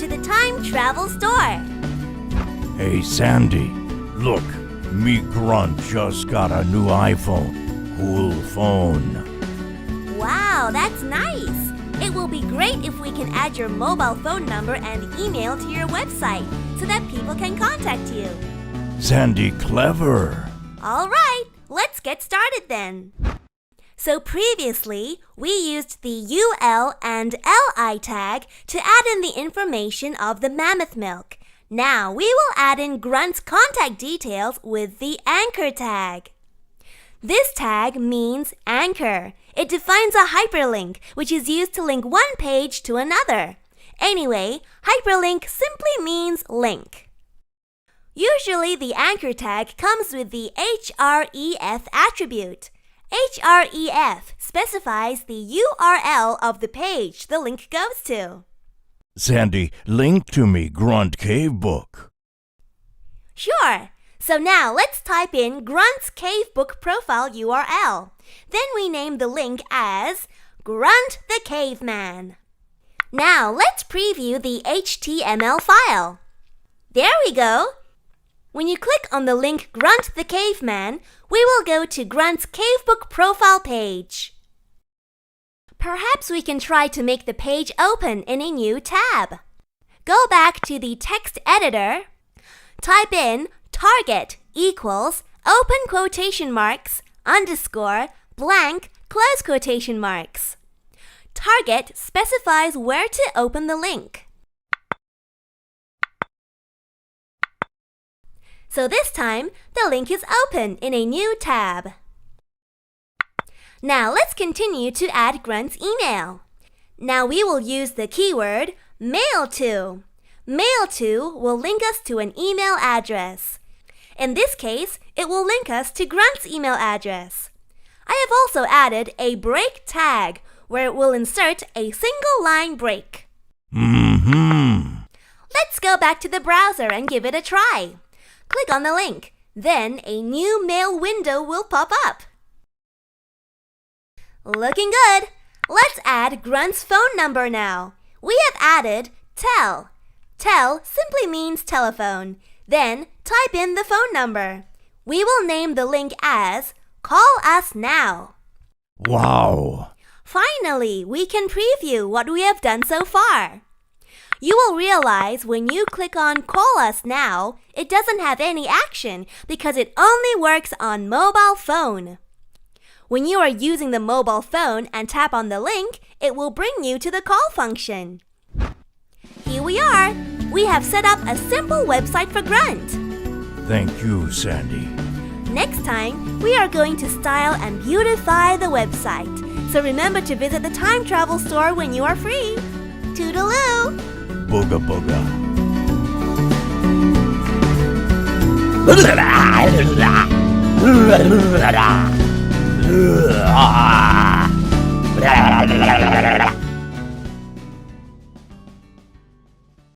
to the Time Travel Store. Hey, Sandy, look, me Grunt just got a new iPhone. Cool phone. Wow, that's nice. It will be great if we can add your mobile phone number and email to your website so that people can contact you. Sandy clever. All right, let's get started then. So previously, we used the UL and LI tag to add in the information of the mammoth milk. Now we will add in Grunt's contact details with the anchor tag. This tag means anchor. It defines a hyperlink, which is used to link one page to another. Anyway, hyperlink simply means link. Usually the anchor tag comes with the href attribute. href specifies the URL of the page the link goes to. Sandy, link to me Grunt Cave book. Sure. So now let's type in Grunt's Cave Book profile URL. Then we name the link as Grunt the Caveman. Now let's preview the HTML file. There we go. When you click on the link Grunt the Caveman, we will go to Grunt's Cavebook profile page. Perhaps we can try to make the page open in a new tab. Go back to the text editor. Type in target equals open quotation marks underscore blank close quotation marks. Target specifies where to open the link. So this time, the link is open in a new tab. Now let's continue to add Grunt's email. Now we will use the keyword mail to. Mail to will link us to an email address. In this case, it will link us to Grunt's email address. I have also added a break tag where it will insert a single line break. Let's go back to the browser and give it a try. Click on the link. Then a new mail window will pop up. Looking good. Let's add Grunt's phone number now. We have added tel. Tel simply means telephone. Then type in the phone number. We will name the link as Call Us Now. Wow! Finally, we can preview what we have done so far. You will realize when you click on Call Us Now, it doesn't have any action because it only works on mobile phone. When you are using the mobile phone and tap on the link, it will bring you to the call function. Here we are. We have set up a simple website for Grunt. Thank you, Sandy. Next time, we are going to style and beautify the website. So remember to visit the Time Travel Store when you are free. Toodaloo! Booga booga.